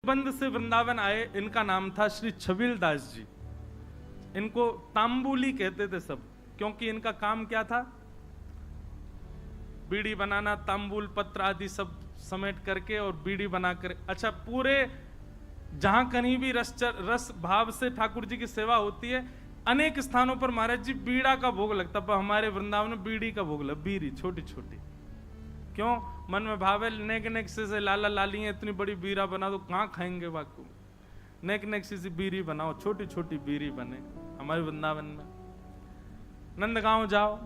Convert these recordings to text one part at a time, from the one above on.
बंद से वृंदावन आए, इनका नाम था श्री छबील दास जी। इनको तांबुली कहते थे सब, क्योंकि इनका काम क्या था? बीड़ी बनाना, तांबुल पत्र आदि सब समेट करके और बीड़ी बनाकर, अच्छा पूरे जहां कहीं भी रस भाव से ठाकुर जी की सेवा होती है, अनेक स्थानों पर महाराज जी बीड़ा का भोग लगता, पर हमारे वृंदावन में बीड़ी का भोग लगा, बीड़ी छोटी छोटी। क्यों? मन में भाव है नेक नेक से लाला लाली है, इतनी बड़ी बीड़ा बना दो, कहाँ खाएंगे वाकू? नेक नेक से बीड़ी बनाओ, छोटी छोटी बीड़ी बने। हमारे वृंदावन में नंदगांव जाओ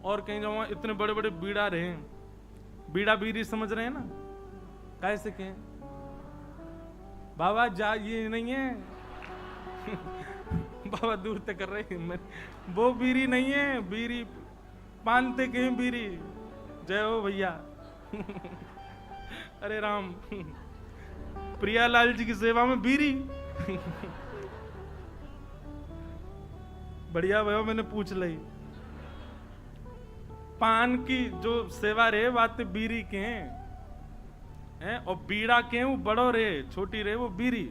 और कहीं जाओ, इतने बड़े बड़े बीड़ा रहे, बीड़ा बीड़ी समझ रहे हैं ना? कैसे कहें बाबा जा, ये नहीं है बाबा दूर तक कर रहे हैं, वो बीड़ी नहीं है, बीड़ी पानते के बीड़ी। जय हो भैया अरे राम प्रियालाल जी की सेवा में बीड़ी बढ़िया भैया, मैंने पूछ ली। पान की जो सेवा रे बात बीड़ी के हैं, और बीड़ा के वो बड़ो रे, छोटी रे वो बीड़ी।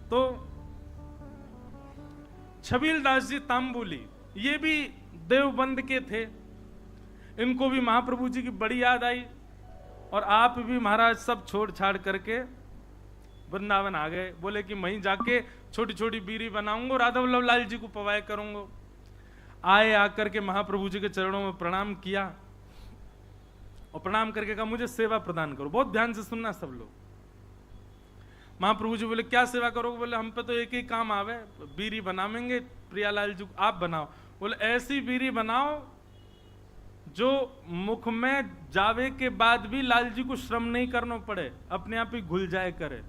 तो छबील दास जी तांबुली, ये भी देवबंद के थे। इनको भी महाप्रभु जी की बड़ी याद आई, और आप भी महाराज सब छोड़ छाड़ करके वृंदावन आ गए। बोले कि वहीं जाके छोटी छोटी बीड़ी बनाऊंगा, राधा वल्लभ लाल जी को पवाए करूंगा। आए, आकर के महाप्रभु जी के चरणों में प्रणाम किया, और प्रणाम करके कहा मुझे सेवा प्रदान करो। बहुत ध्यान से सुनना सब लोग। महाप्रभु जी बोले क्या सेवा करोगे? बोले हम पे तो एक ही काम आवे, बीड़ी बनावेंगे, प्रियालाल जी आप बनाओ। बोले ऐसी बीड़ी बनाओ जो मुख में जावे के बाद भी लाल जी को श्रम नहीं करना पड़े, अपने आप ही घुल जाए करे।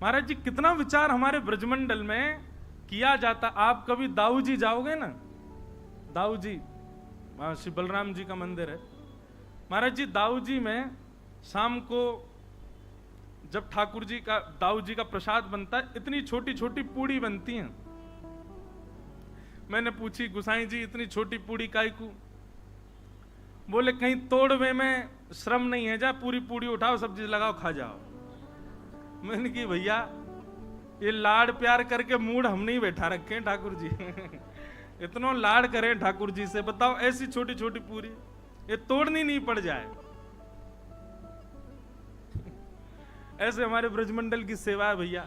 महाराज जी कितना विचार हमारे ब्रजमंडल में किया जाता। आप कभी दाऊ जी जाओगे ना, दाऊ जी वहां श्री बलराम जी का मंदिर है। महाराज जी दाऊ जी में शाम को जब ठाकुर जी का, दाऊ जी का प्रसाद बनता है, इतनी छोटी छोटी पूड़ी बनती हैं। मैंने पूछी गुसाई जी इतनी छोटी पूड़ी काई को? बोले कहीं तोड़वे में श्रम नहीं है, जा पूरी पूड़ी उठाओ, सब्जी लगाओ, खा जाओ। मैंने की भैया ये लाड़ प्यार करके मूड हम नहीं बैठा रखे हैं ठाकुर जी इतना लाड़ करें ठाकुर जी से, बताओ ऐसी छोटी छोटी पूरी ये तोड़नी नहीं पड़ जाए। ऐसे हमारे ब्रजमंडल की सेवा है भैया।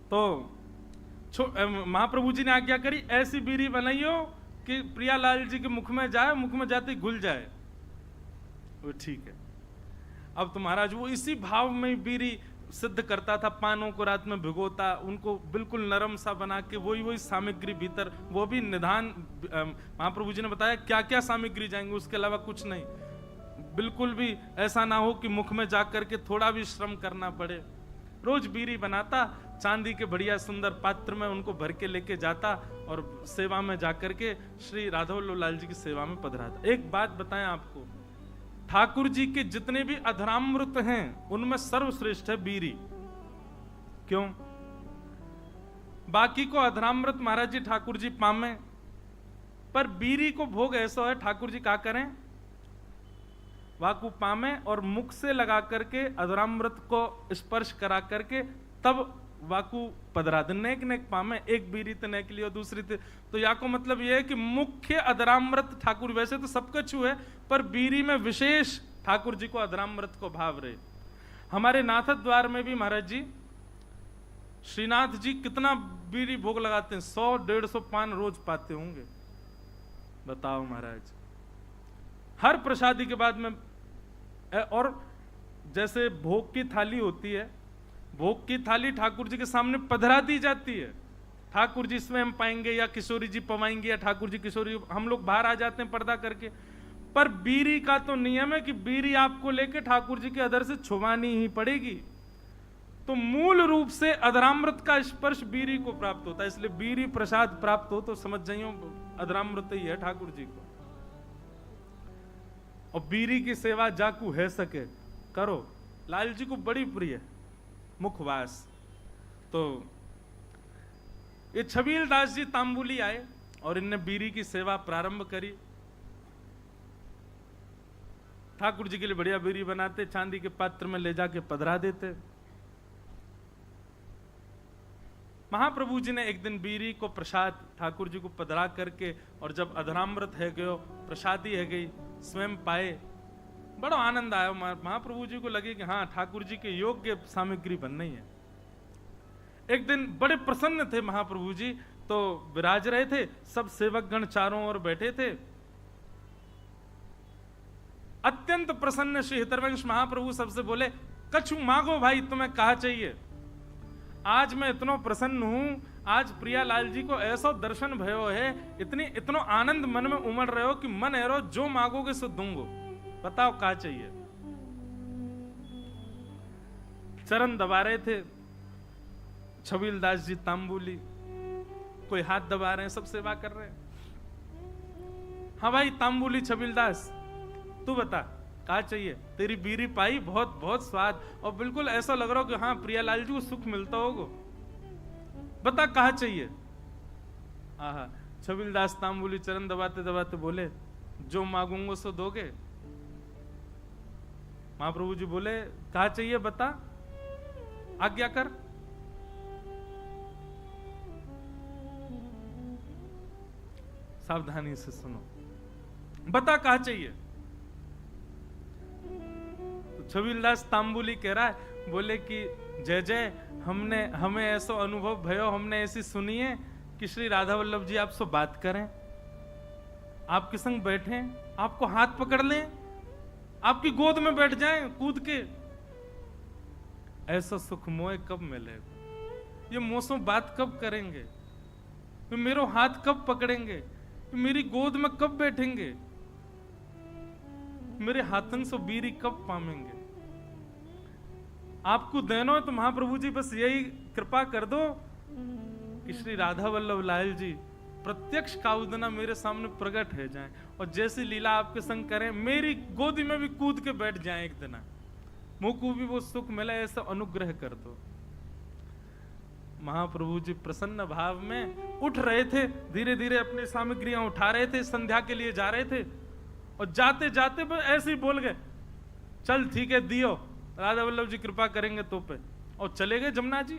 तो महाप्रभु जी ने आज्ञा करी ऐसी बीड़ी बनाइयो कि प्रियालाल जी के मुख में जाए, मुख में जाते ही घुल जाए। वो ठीक है। अब तो महाराज वो इसी भाव में बीड़ी सिद्ध करता था, पानों को रात में भिगोता, उनको बिल्कुल नरम सा बना के वही सामग्री भीतर, वो भी निधान महाप्रभु जी ने बताया क्या क्या सामग्री जाएंगे, उसके अलावा कुछ नहीं। बिल्कुल भी ऐसा ना हो कि मुख में जाकर के थोड़ा भी श्रम करना पड़े। रोज बीड़ी बनाता, चांदी के बढ़िया सुंदर पात्र में उनको भर के लेके जाता, और सेवा में जाकर के श्री राधा वल्लभ लाल जी की सेवा में पधराता। एक बात बताएं आपको, ठाकुर जी के जितने भी अधरामृत हैं उनमें सर्वश्रेष्ठ है बीड़ी। क्यों? बाकी को अधरामृत महाराज जी ठाकुर जी पामे, पर बीड़ी को भोग ऐसा है ठाकुर जी क्या करें, वाकु पामे और मुख से लगा करके अधरामृत को स्पर्श करा करके तब वाकु पधरा दे। नेक नेक पामे, एक बीड़ी तो नेक लियो, दूसरी तो या को मतलब यह है कि मुख्य अधरामृत ठाकुर, वैसे तो सबका छू है, पर बीड़ी में विशेष ठाकुर जी को अधरामृत को भाव रहे। हमारे नाथ द्वार में भी महाराज जी श्रीनाथ जी कितना बीड़ी भोग लगाते हैं, 100-150 पान रोज पाते होंगे। बताओ महाराज, हर प्रसादी के बाद में। और जैसे भोग की थाली होती है, भोग की थाली ठाकुर जी के सामने पधरा दी जाती है। ठाकुर जी इसमें हम पाएंगे या किशोरी जी पवाएंगे या ठाकुर जी किशोरी, हम लोग बाहर आ जाते हैं पर्दा करके। पर बीड़ी का तो नियम है कि बीड़ी आपको लेके ठाकुर जी के अधर से छुवानी ही पड़ेगी। तो मूल रूप से अधरामृत का स्पर्श बीड़ी को प्राप्त होता है, इसलिए बीड़ी प्रसाद प्राप्त हो तो समझ जाइयो अधरामृत ही है ठाकुर जी को। और बीड़ी की सेवा जाकू है सके करो, लाल जी को बड़ी प्रिय मुखवास। तो ये छबील दास जी तांबुली आए और इनने बीड़ी की सेवा प्रारंभ करी। ठाकुर जी के लिए बढ़िया बीड़ी बनाते, चांदी के पात्र में ले जाके पधरा देते। महाप्रभु जी ने एक दिन बीरी को प्रसाद ठाकुर जी को पधरा करके, और जब अधरामृत है गयो, प्रसादी है गई, स्वयं पाए, बड़ा आनंद आया। महाप्रभु जी को लगे कि हाँ, ठाकुर जी के योग्य सामग्री बन रही है। एक दिन बड़े प्रसन्न थे महाप्रभु जी, तो विराज रहे थे, सब सेवकगण चारों ओर बैठे थे। अत्यंत प्रसन्न श्री हितरवंश महाप्रभु सबसे बोले, कछु मांगो भाई, तुम्हें कहा चाहिए। आज मैं इतना प्रसन्न हूं, आज प्रियालाल जी को ऐसा दर्शन भयो है, इतनो आनंद मन में उमड़ रहे हो कि मन एरो जो मांगोगे सो दूंगो, बताओ कहा चाहिए। चरण दबा रहे थे छबीलदास जी तांबुली, कोई हाथ दबा रहे हैं, सब सेवा कर रहे हैं। हाँ भाई तांबुली छबीलदास, तू बता कहा चाहिए। तेरी बीरी पाई, बहुत बहुत स्वाद, और बिल्कुल ऐसा लग रहा हो कि हाँ प्रियालाल जी को सुख मिलता होगा, बता कहा चाहिए। आहा, छबीलदास तांबुली चरण दबाते दबाते बोले, जो मांगूंगा सो दोगे। महाप्रभु जी बोले, कहा चाहिए बता, आज्ञा कर। सावधानी से सुनो, बता कहा चाहिए। छबीलदास तांबुली कह रहा है, बोले कि जय जय, हमें ऐसा अनुभव भयो, हमने ऐसी सुनी है कि श्री राधा वल्लभ जी आपसे बात करें, आपके संग बैठे, आपको हाथ पकड़ लें, आपकी गोद में बैठ जाएं कूद के। ऐसा सुख मोए कब मिलेगा, ये मोसो बात कब करेंगे, मेरे हाथ कब पकड़ेंगे, मेरी गोद में कब बैठेंगे, मेरे हाथन से बीरी कब पामेंगे। आपको देनो है तो महाप्रभु जी बस यही कृपा कर दो कि श्री राधा वल्लभ लाल जी प्रत्यक्ष काउदना मेरे सामने प्रकट है जाएं, और जैसी लीला आपके संग करें, मेरी गोदी में भी कूद के बैठ जाएं एक दिन, मुझको भी वो सुख मिले, ऐसा अनुग्रह कर दो। महाप्रभु जी प्रसन्न भाव में उठ रहे थे, धीरे धीरे अपनी सामग्रियां उठा रहे थे, संध्या के लिए जा रहे थे, और जाते जाते ऐसे ही बोल गए, चल ठीक है दियो, राधा वल्लभ जी कृपा करेंगे तो पे, और चले गए जमुना जी।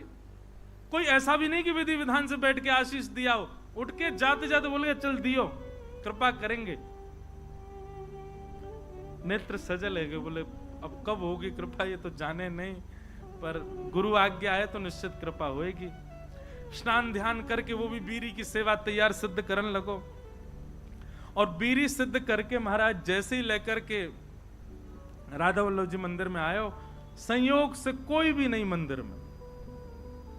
कोई ऐसा भी नहीं कि विधि विधान से बैठ के आशीष दिया हो, उठ के जाते जाते बोल गए, चल दियो, कृपा करेंगे। नेत्र सजल है, बोले अब कब होगी कृपा ये तो जाने नहीं, पर गुरु आज्ञा है तो निश्चित कृपा होएगी। स्नान ध्यान करके वो भी बीरी की सेवा तैयार सिद्ध करने लगो, और बीरी सिद्ध करके महाराज जैसे ही लेकर के राधा वल्लभ जी मंदिर में आयो, संयोग से कोई भी नहीं मंदिर में,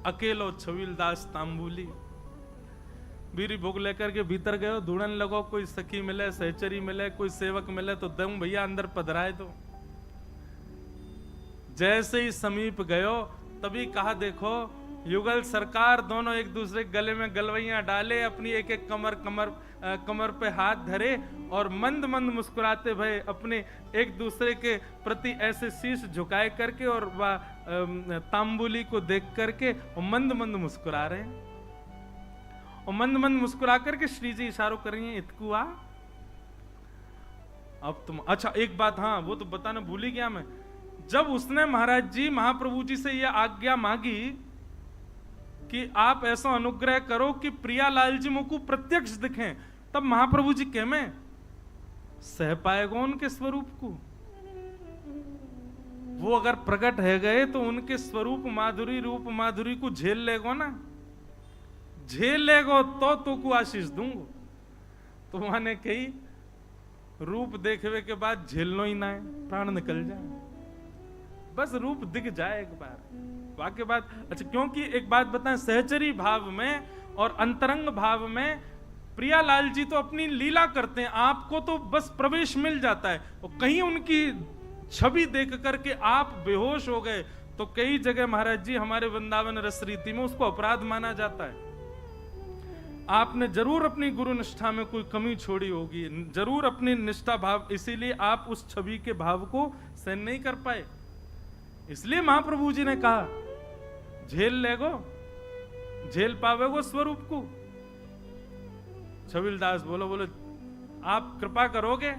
अकेलो छबीलदास तांबुली बीरी भोग लेकर के भीतर गयो, ढूंढन लगो, कोई सखी मिले, सहचरी मिले, कोई सेवक मिले तो दम भैया अंदर पधराए दो। जैसे ही समीप गयो तभी कहा, देखो युगल सरकार दोनों एक दूसरे गले में गलवैया डाले, अपनी एक एक कमर पे हाथ धरे, और मंद मंद मुस्कुराते भय अपने एक दूसरे के प्रति ऐसे शीश झुकाए करके, और वह तांबुली को देख करके मंद मंद मुस्कुरा रहे हैं, और मंद मंद मुस्कुरा करके श्री जी इशारों कर रही हैं, इतकुआ अब तुम। अच्छा एक बात, हाँ वो तो बताना भूल ही गया मैं, जब उसने महाराज जी महाप्रभु जी से यह आज्ञा मांगी कि आप ऐसा अनुग्रह करो कि प्रियालाल जी मुझको प्रत्यक्ष दिखें, तब महाप्रभु जी कह में सह पाएगा उनके स्वरूप को। वो अगर प्रकट है गए तो उनके स्वरूप माधुरी, रूप माधुरी को झेल लेगो ना, झेल लेगो तो को आशीष दूंगो। तो माने कही रूप देखने के बाद झेलनो ही ना है, प्राण निकल जाए, बस रूप दिख जाए एक बार, वाक्य बात। अच्छा क्योंकि एक बात बताएं, सहचरी भाव में और अंतरंग भाव में प्रियालाल जी तो अपनी लीला करते हैं, आपको तो बस प्रवेश मिल जाता है, और कहीं उनकी छवि देख करके आप बेहोश हो गए तो कई जगह महाराज जी हमारे वृंदावन रस रीति में उसको अपराध माना जाता है। आपने जरूर अपनी गुरु निष्ठा में कोई कमी छोड़ी होगी, जरूर अपनी निष्ठा भाव, इसीलिए आप उस छवि के भाव को सहन नहीं कर पाए। इसलिए महाप्रभु जी ने कहा झेल लेगो, झेल पावेगो स्वरूप को। छबीलदास बोलो आप कृपा करोगे,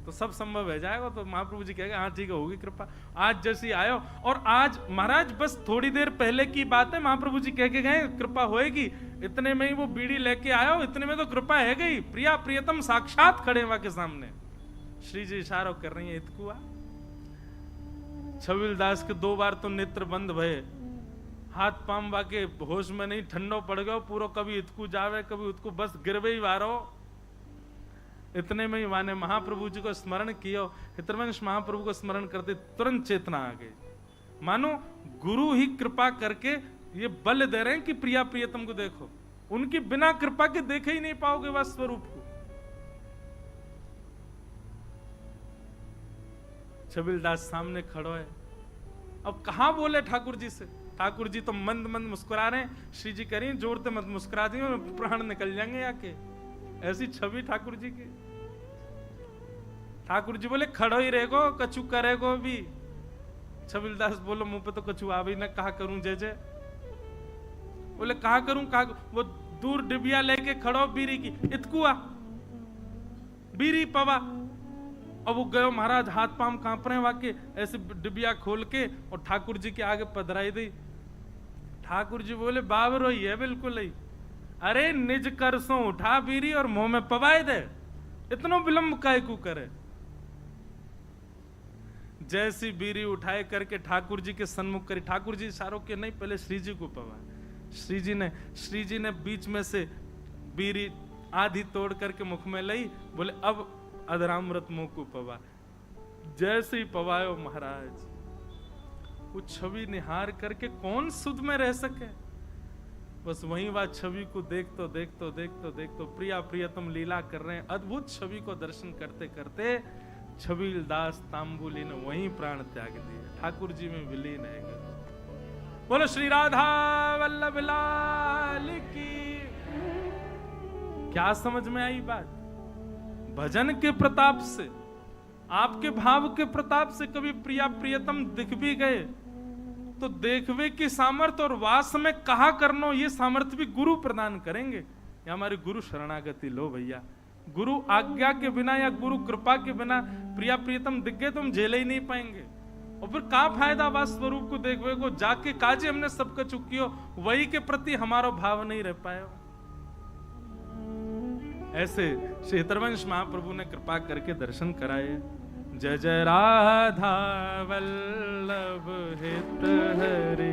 तो सब संभव हो जाएगा। तो महाप्रभु जी कहेगा हाँ ठीक है, होगी कृपा। आज जैसी आयो, और आज महाराज बस थोड़ी देर पहले की बात है, महाप्रभु जी कह के गए कृपा होएगी, इतने में ही वो बीड़ी लेके आयो, इतने में तो कृपा है गई। प्रिया प्रियतम साक्षात खड़े वहां के सामने, श्री जी इशारा कर रही है इतकुआ। छबील दास के 2 बार तो नेत्र बंद भये, हाथ पाम वाके होश में नहीं, ठंडो पड़ गयो पूरो, कभी इतकू जावे कभी उतकू, बस गिरवे ही वारो। इतने में ही माने महाप्रभु जी को स्मरण किया, हितवंश महाप्रभु को स्मरण करते तुरंत चेतना आ गई। मानो गुरु ही कृपा करके ये बल दे रहे हैं कि प्रिया प्रियतम को देखो, उनकी बिना कृपा के देखे ही नहीं पाओगे वह स्वरूप को। छबील दास सामने खड़ो है, अब कहां बोले ठाकुर जी से। ठाकुर जी तो मंद मंद मुस्कुरा रहे हैं, श्री जी कह रही जोर से मत मुस्कुरा दी, प्राण निकल जाएंगे आके। ऐसी छवि ठाकुर जी की। ठाकुर जी बोले खड़ो ही रहेगो, कछु करेगो भी। छबील दास बोलो मुंह पे तो कछु आ भी ना, कहा करूं जय जय। बोले कहा करूं कहा, वो दूर डिबिया लेके खड़ो बीरी की, इतकुआ बीरी पवा। और वो गयो महाराज, हाथ पाम कांप रहे वाके, ऐसे डिबिया खोल के और ठाकुर जी के आगे पधराई दी। ठाकुर जी बोले बाबर ही है बिल्कुल ही, अरे निज करसों उठा बीरी और मुंह में पवाए दे, इतनो विलंब काहे को करे। जैसी बीरी उठाए करके ठाकुर जी के सन्मुख करी, ठाकुर जी इशारों के नहीं, पहले श्री जी को पवाए। श्री जी ने बीच में से बीरी आधी तोड़ करके मुख में लाई, बोले अब अधरामृत मुंह को पवा। जैसे ही पवायो महाराज, वो छवि निहार करके कौन सुध में रह सके। बस वहीं वह छवि को देखतो प्रिया प्रियतम लीला कर रहे हैं। अद्भुत छवि को दर्शन करते करते छबील दास तांबुली ने वहीं प्राण त्याग दिए, ठाकुर जी में विलीन है गए। बोलो श्री राधा वल्लभ लाल की। क्या समझ में आई बात? भजन के प्रताप से, आपके भाव के प्रताप से कभी प्रिया प्रियतम दिख भी गए तो देखवे की सामर्थ्य और वास में कहा करनो, ये सामर्थ्य भी गुरु प्रदान करेंगे। या हमारे गुरु शरणागति लो भैया, गुरु आज्ञा के बिना या गुरु कृपा के बिना प्रिया प्रियतम दिख गए तो हम झेले ही नहीं पाएंगे। और फिर का फायदा वास स्वरूप को देखवे को, जाके काजे हमने सबका चुकियो, वही के प्रति हमारा भाव नहीं रह पाए। ऐसे श्री हितवंश महाप्रभु ने कृपा करके दर्शन कराए। जय जय राधा वल्लभ हित हरि